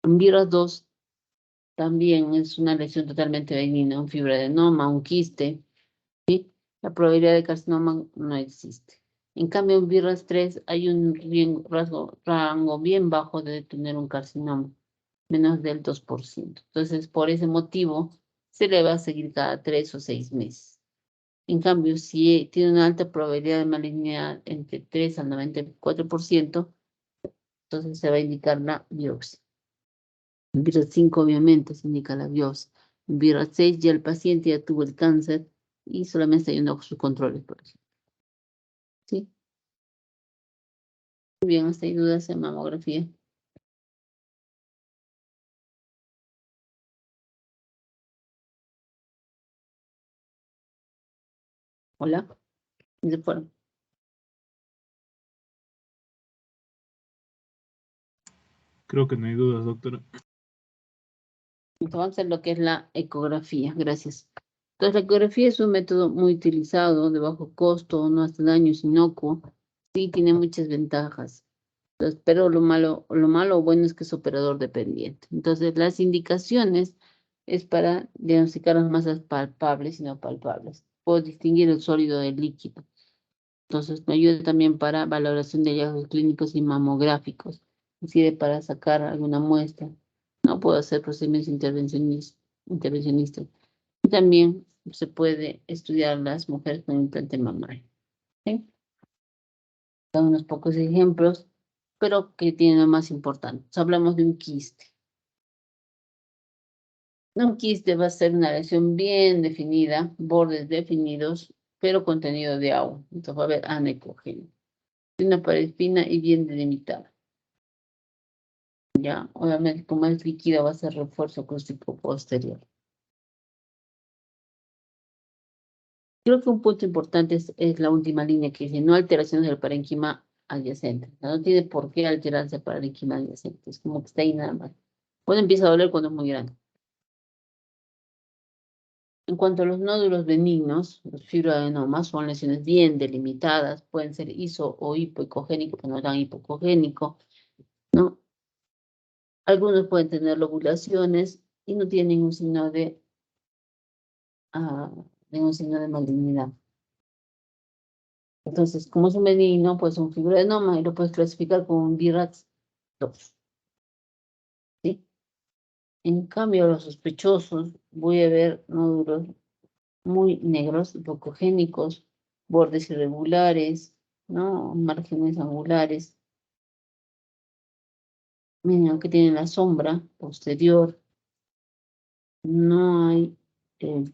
BIRAS 2 también es una lesión totalmente benigna, un fibroadenoma, un quiste, ¿sí? La probabilidad de carcinoma no existe. En cambio, en BIRAS 3 hay un rango bien bajo de tener un carcinoma, menos del 2%. Entonces, por ese motivo, se le va a seguir cada 3 o 6 meses. En cambio, si tiene una alta probabilidad de malignidad entre 3 al 94%, entonces se va a indicar la biopsia. En BIRAS 5 obviamente se indica la biopsia. En BIRAS 6 ya el paciente ya tuvo el cáncer y solamente está yendo a sus controles, por ejemplo. ¿Sí? Muy bien, hasta hay dudas en mamografía. Hola. ¿Se fueron? Creo que no hay dudas, doctora. Entonces vamos a hacer lo que es la ecografía. Gracias. Entonces la ecografía es un método muy utilizado, de bajo costo, no hace daño, es inocuo. Sí, tiene muchas ventajas. Entonces, pero lo malo o bueno es que es operador dependiente. Entonces, las indicaciones es para diagnosticar las masas palpables y no palpables. Puedo distinguir el sólido del líquido. Entonces, me ayuda también para valoración de hallazgos clínicos y mamográficos. Sirve para sacar alguna muestra. No puedo hacer procedimientos intervencionistas. Y también se puede estudiar las mujeres con implante mamario. ¿Sí? Dan unos pocos ejemplos, pero que tienen lo más importante. Entonces, hablamos de un quiste. Un quiste va a ser una lesión bien definida, bordes definidos, pero contenido de agua. Entonces va a haber anecogenia. Una pared fina y bien delimitada. Ya, obviamente, como es líquido, va a ser refuerzo acústico posterior. Creo que un punto importante es la última línea que dice no alteraciones del parénquima adyacente. O sea, no tiene por qué alterarse el parénquima adyacente. Es como que está ahí nada más. Cuando empieza a doler cuando es muy grande. En cuanto a los nódulos benignos, los fibroadenomas son lesiones bien delimitadas, pueden ser iso o hipoecogénicos, que no dan hipocogénico, ¿no? Algunos pueden tener lobulaciones y no tienen ningún signo de malignidad. Entonces, como es un benigno, pues un fibroadenoma y lo puedes clasificar como un BRAF 2. ¿Sí? En cambio, los sospechosos, voy a ver nódulos muy negros, hipocogénicos, bordes irregulares, ¿no? Márgenes angulares. Miren, que tienen la sombra posterior. No hay,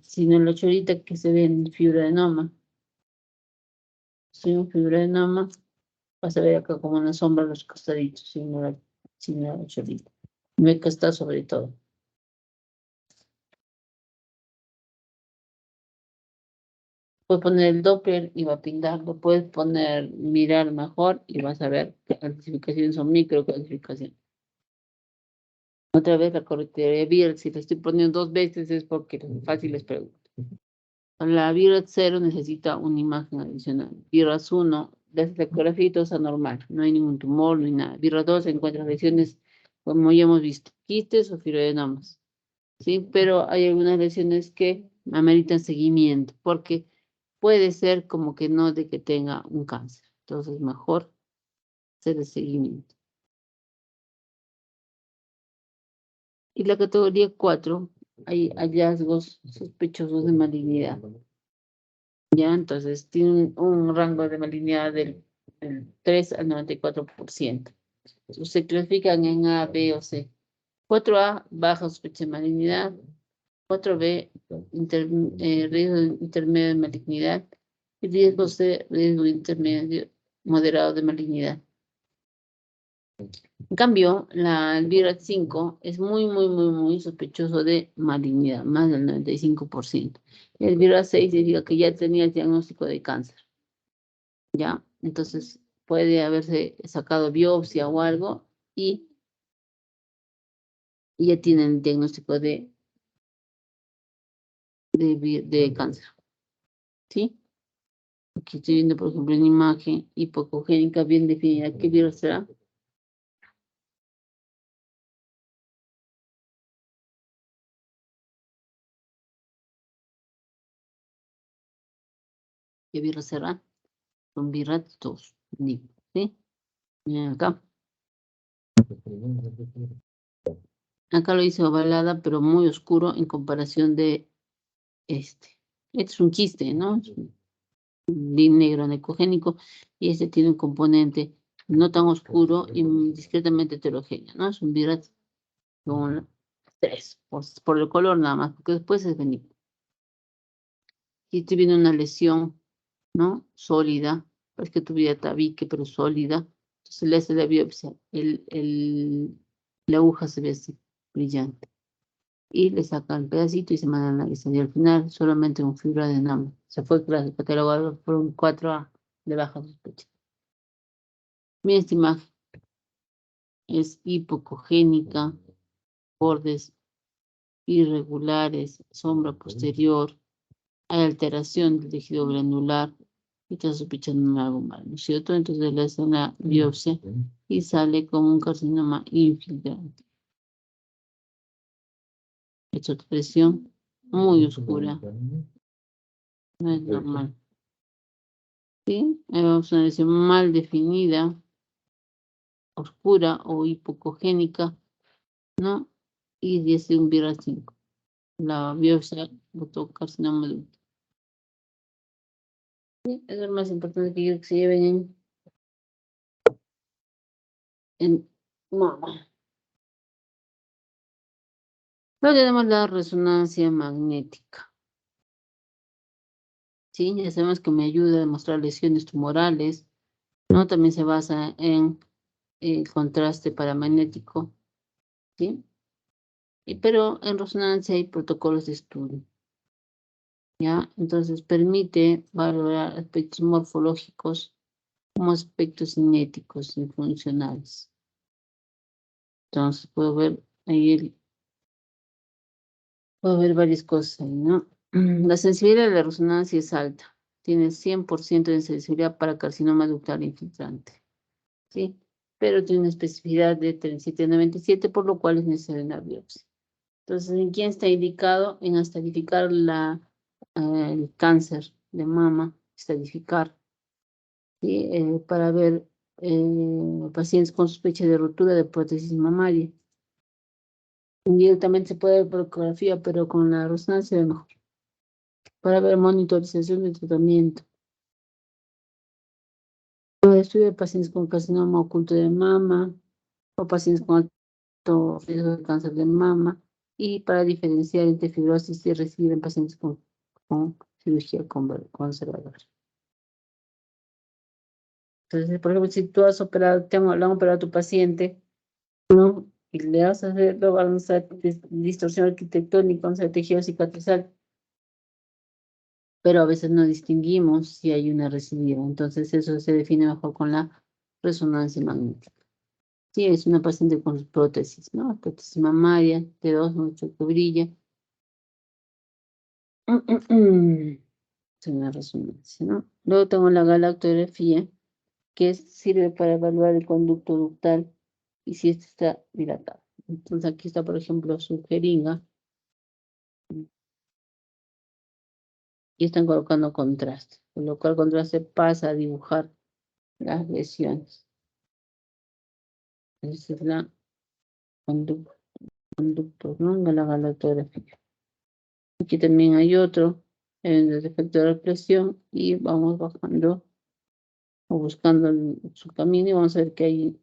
sino la chorita que se ve en fibroadenoma. Si un fibroadenoma, vas a ver acá como una sombra los costaditos, sin la chorita. Ve que está sobre todo. Puedes poner el Doppler y va a pintarlo. Puedes poner mirar mejor y vas a ver que las clasificaciones son microclasificaciones. Otra vez la correctoría BIRD, si le estoy poniendo 2 veces es porque fácil les pregunto. La BIRD 0 necesita una imagen adicional. BIRD 1, la ecografía todo está normal, no hay ningún tumor, no hay nada. BIRD 2 encuentra lesiones, como ya hemos visto, quistes o fibroadenomas. ¿Sí? Pero hay algunas lesiones que ameritan seguimiento, porque puede ser como que no de que tenga un cáncer. Entonces, mejor hacer el seguimiento. Y la categoría 4, hay hallazgos sospechosos de malignidad. Ya, entonces tiene un rango de malignidad del 3 al 94%. Se clasifican en A, B o C. 4A, baja sospecha de malignidad. 4B, riesgo intermedio de malignidad. Y riesgo C, riesgo intermedio moderado de malignidad. En cambio, el BRAF 5 es muy sospechoso de malignidad, más del 95%. El BRAF 6 significa que ya tenía el diagnóstico de cáncer. ¿Ya? Entonces, puede haberse sacado biopsia o algo y ya tienen el diagnóstico de cáncer. ¿Sí? Aquí estoy viendo, por ejemplo, una imagen hipocogénica bien definida. ¿Qué virus será? ¿Qué virus será? Son BRAF 2. ¿Sí? Miren acá. Acá lo hice ovalada, pero muy oscuro en comparación de este. Este es un quiste, ¿no? Es un negro necogénico y este tiene un componente no tan oscuro y discretamente heterogéneo, ¿no? Es un BRAF con 3, por el color nada más, porque después es benigno. Y estoy viendo una lesión, ¿no? Sólida, es que tuviera tabique, pero sólida. Entonces le hace la biopsia, la aguja se ve así, brillante. Y le sacan el pedacito y se manda a analizar. Y al final solamente un fibroadenoma. Se fue catalogado por un 4A de baja sospecha. Mira esta imagen. Es hipocogénica, bordes irregulares, sombra posterior, hay alteración del tejido granular y está sospechando algo mal, ¿no es cierto? Entonces le hacen la biopsia y sale como un carcinoma infiltrante. Esta expresión muy oscura. No es normal. ¿Sí? Ahí vamos a una lesión mal definida, oscura o hipocogénica, ¿no? Y dice un BRAF 5. La biopsia botó carcinoma de útero. Sí, es lo más importante que se lleven en mama. Luego tenemos la resonancia magnética. Sí, ya sabemos que me ayuda a demostrar lesiones tumorales, ¿no? También se basa en el contraste paramagnético ¿sí? Pero en resonancia hay protocolos de estudio, ¿ya? Entonces permite valorar aspectos morfológicos como aspectos cinéticos y funcionales. Entonces puedo ver ahí, puedo ver varias cosas ahí, ¿no? La sensibilidad de la resonancia es alta. Tiene 100% de sensibilidad para carcinoma ductal infiltrante, ¿sí? Pero tiene una especificidad de 37,97, por lo cual es necesaria una biopsia. Entonces, ¿en quién está indicado? En estadificar el cáncer de mama, estadificar, ¿sí? Para ver pacientes con sospecha de rotura de prótesis mamaria. Indirectamente se puede ver por ecografía, pero con la resonancia ve mejor. Para ver monitorización de tratamiento. Para estudio de pacientes con carcinoma oculto de mama o pacientes con alto riesgo de cáncer de mama, y para diferenciar entre fibrosis y recidiva en pacientes con cirugía conservadora. Entonces, por ejemplo, si tú has operado, le han operado a tu paciente, ¿no? Y le vas a hacer, lo van a usar distorsión arquitectónica, un tejido cicatrizal, pero a veces no distinguimos si hay una recidiva. Entonces, eso se define mejor con la resonancia magnética. Sí, es una paciente con prótesis, ¿no? Prótesis mamaria, T2, mucho que brilla. Es una resonancia, ¿no? Luego tengo la galactografía, que sirve para evaluar el conducto ductal y si este está dilatado. Entonces aquí está, por ejemplo, su jeringa y están colocando contraste, con lo cual contraste pasa a dibujar las lesiones. Esa es la conducto, ¿no? De la galactografía. Aquí también hay otro, el defecto de represión, y vamos bajando o buscando su camino y vamos a ver que hay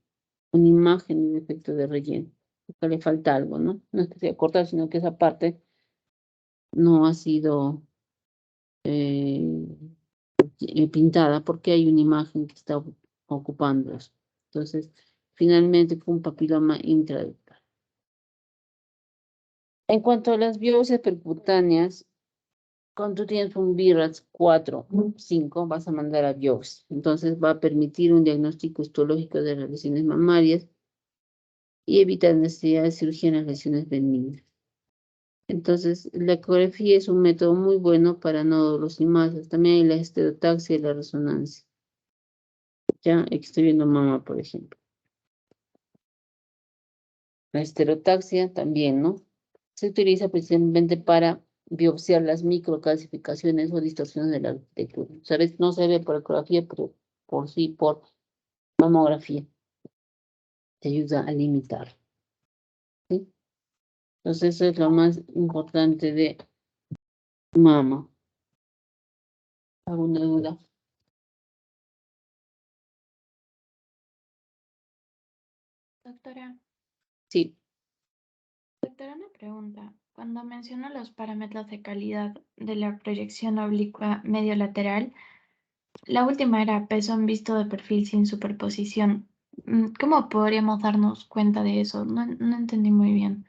una imagen de defecto de relleno. Acá le falta algo, ¿no? No es que sea cortada, sino que esa parte no ha sido pintada porque hay una imagen que está ocupando eso. Entonces, finalmente fue un papiloma intraductal. En cuanto a las biopsias percutáneas, cuando tú tienes un BRAF 4, 5, vas a mandar a biopsia. Entonces va a permitir un diagnóstico histológico de las lesiones mamarias y evitar necesidad de cirugía en las lesiones benignas. Entonces, la ecografía es un método muy bueno para nódulos y masas. También hay la estereotaxia y la resonancia. Ya, aquí estoy viendo mama, por ejemplo. La estereotaxia también, ¿no? Se utiliza precisamente para biopsiar las microcalcificaciones o distorsiones de la arquitectura. ¿Sabes? No se ve por ecografía, pero por mamografía. Te ayuda a limitar. ¿Sí? Entonces, eso es lo más importante de mama. ¿Alguna duda? Doctora, Sí. doctora, una pregunta. Cuando menciona los parámetros de calidad de la proyección oblicua medio lateral, la última era peso en visto de perfil sin superposición. ¿Cómo podríamos darnos cuenta de eso? No entendí muy bien.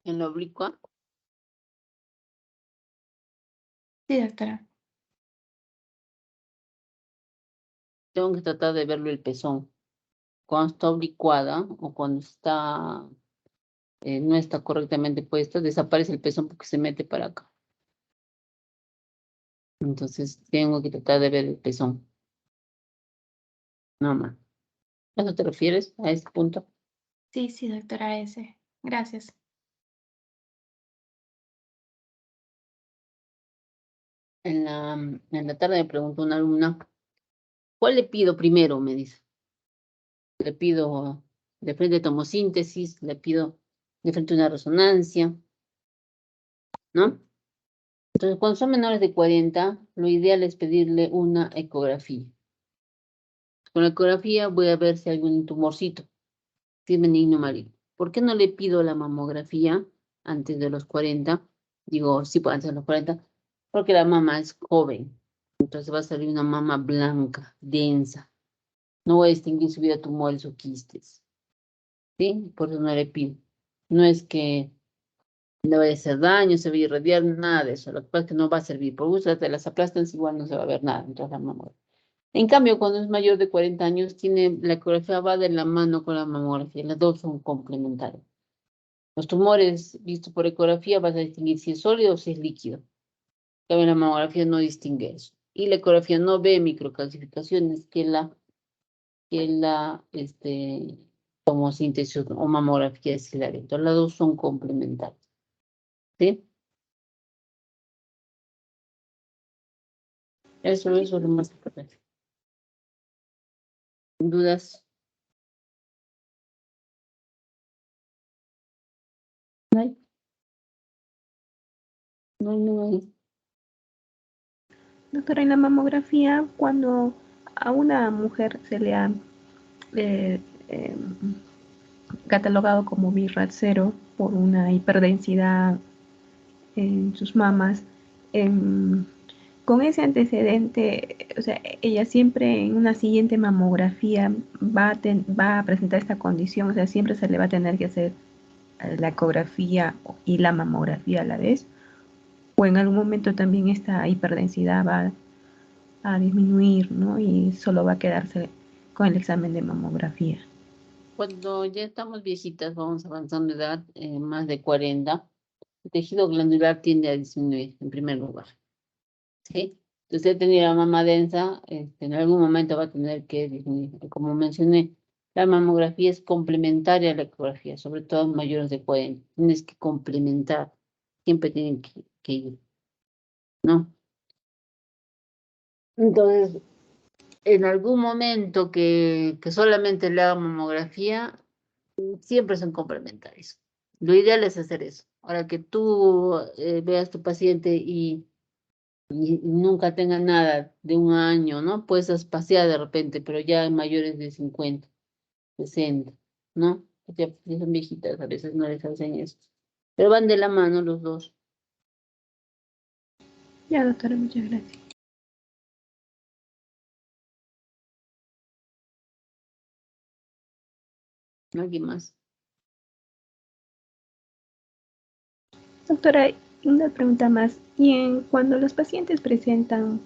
En la oblicua, Sí, doctora. tengo que tratar de verlo el pezón. Cuando está oblicuada o cuando está no está correctamente puesta, desaparece el pezón porque se mete para acá. Entonces tengo que tratar de ver el pezón. No más. ¿A eso te refieres? ¿A ese punto? Sí, doctora S. Gracias. En la tarde me preguntó una alumna, ¿cuál le pido primero? Me dice. Le pido de frente tomosíntesis, le pido de frente una resonancia, ¿no? Entonces, cuando son menores de 40, lo ideal es pedirle una ecografía. Con la ecografía voy a ver si hay algún tumorcito, si es benigno o maligno. ¿Por qué no le pido la mamografía antes de los 40? Digo, sí, pues antes de los 40, porque la mama es joven. Entonces va a salir una mama blanca, densa. No voy a distinguir si hubiera tumores o quistes. ¿Sí? Por eso no le pido. No es que le vaya a hacer daño, se va a irradiar, nada de eso. Lo que pasa es que no va a servir. Por gusto te las aplastan, igual no se va a ver nada mientras la mamografía. En cambio, cuando es mayor de 40 años, la ecografía va de la mano con la mamografía. Las dos son complementarias. Los tumores vistos por ecografía vas a distinguir si es sólido o si es líquido. También la mamografía no distingue eso. Y la ecografía no ve microcalcificaciones que la tomosíntesis o mamografía estelar. Entonces, las dos son complementarias. ¿Sí? Eso es lo más importante. ¿Dudas? ¿No hay? No hay. Doctora, en la mamografía, cuando a una mujer se le ha eh, eh, catalogado como BIRAT 0 por una hiperdensidad en sus mamas, con ese antecedente, o sea, ella siempre en una siguiente mamografía va a presentar esta condición, o sea, siempre se le va a tener que hacer la ecografía y la mamografía a la vez, o en algún momento también esta hiperdensidad va a disminuir, ¿no? Y solo va a quedarse con el examen de mamografía. Cuando ya estamos viejitas, vamos avanzando de edad, más de 40, el tejido glandular tiende a disminuir en primer lugar. ¿Sí? Si usted tenía la mama densa, en algún momento va a tener que disminuir. Como mencioné, la mamografía es complementaria a la ecografía, sobre todo en mayores de 40. Tienes que complementar, siempre tienen que ir, ¿no? Entonces, en algún momento que solamente le haga mamografía, siempre son complementarios. Lo ideal es hacer eso. Ahora que tú veas tu paciente y nunca tenga nada de un año, ¿no? Puedes espaciar de repente, pero ya en mayores de 50, 60, ¿no? Ya son viejitas, a veces no les hacen eso. Pero van de la mano los dos. Ya, doctora, muchas gracias. ¿Alguien más? Doctora, una pregunta más. Cuando los pacientes presentan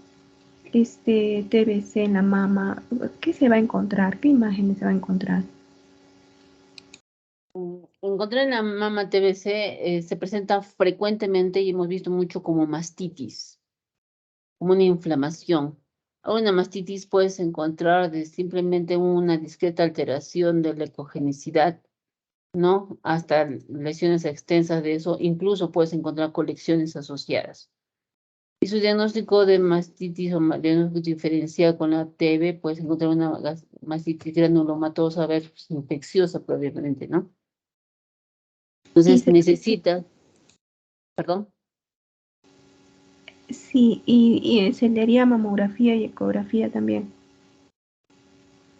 este TBC en la mama, ¿qué se va a encontrar? ¿Qué imágenes se va a encontrar? Encontrar en la mama TBC se presenta frecuentemente y hemos visto mucho como mastitis, como una inflamación. Una mastitis puedes encontrar de simplemente una discreta alteración de la ecogenicidad, ¿no? Hasta lesiones extensas de eso, incluso puedes encontrar colecciones asociadas. Y su diagnóstico de mastitis o diagnóstico diferencial con la TB, puedes encontrar una mastitis granulomatosa versus infecciosa probablemente, ¿no? Sí, Entonces necesita, perdón. sí, y se le haría mamografía y ecografía también.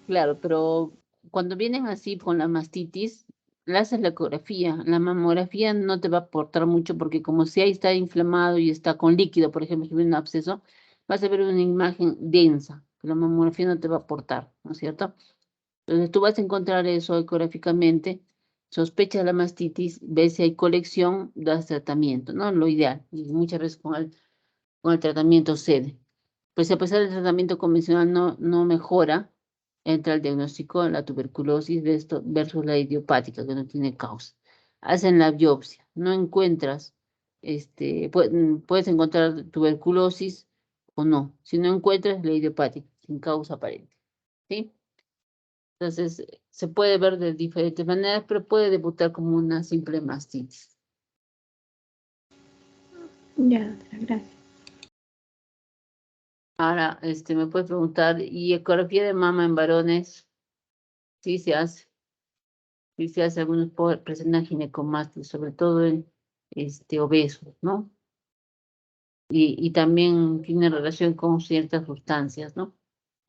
Claro, pero cuando vienen así con la mastitis, le haces la ecografía. La mamografía no te va a aportar mucho porque como si ahí está inflamado y está con líquido, por ejemplo, si viene un absceso, vas a ver una imagen densa, que la mamografía no te va a aportar, ¿no es cierto? Entonces tú vas a encontrar eso ecográficamente, sospechas la mastitis, ves si hay colección, das tratamiento, ¿no? Lo ideal. Y muchas veces con el tratamiento cede. Pues a pesar del tratamiento convencional no mejora, entra el diagnóstico de la tuberculosis de esto versus la idiopática, que no tiene causa. Hacen la biopsia, no encuentras, puedes encontrar tuberculosis o no. Si no encuentras la idiopática, sin causa aparente. ¿Sí? Entonces, se puede ver de diferentes maneras, pero puede debutar como una simple mastitis. Ya, doctora, gracias. Ahora, me puedes preguntar, ¿y ecografía de mama en varones? Sí se hace. Sí se hace, algunos presentan ginecomastia, sobre todo en obesos, ¿no? Y también tiene relación con ciertas sustancias, ¿no?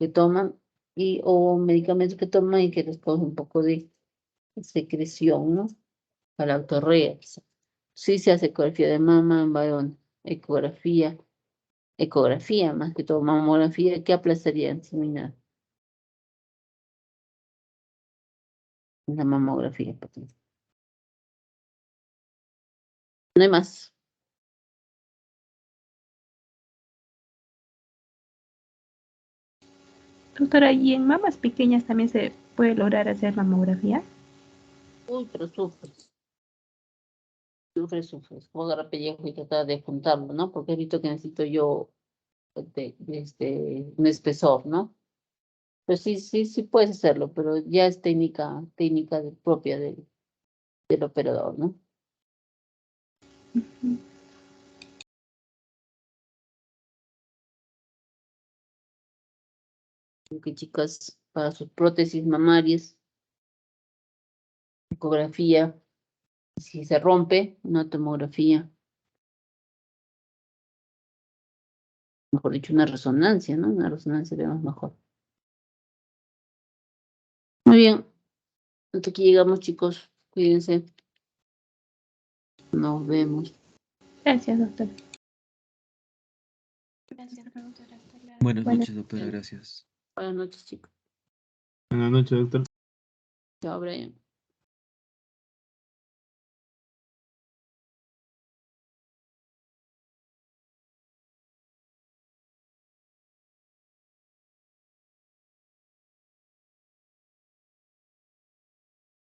Que toman o medicamentos que toman y que les causa un poco de secreción, ¿no? Para la autorrea. Sí se hace ecografía de mama en varón, ecografía más que todo, mamografía, ¿qué aplazaría examinar? La mamografía, por ejemplo. No hay más. Doctora, ¿y en mamas pequeñas también se puede lograr hacer mamografía? Uy, pero sufres. Sufres. Puedo agarrar pellejo y tratar de juntarlo, ¿no? Porque he visto que necesito yo un espesor, ¿no? Pues sí puedes hacerlo, pero ya es técnica propia del operador, ¿no? Que chicas, para sus prótesis mamarias, ecografía, si se rompe, una tomografía, mejor dicho, una resonancia, ¿no? Una resonancia vemos mejor. Muy bien, hasta aquí llegamos, chicos, cuídense. Nos vemos. Gracias, doctora. Gracias, doctora. Hasta luego. Buenas Buenas noches, doctora, gracias. Buenas noches, chicos. Buenas noches, doctor. Chao, Brian.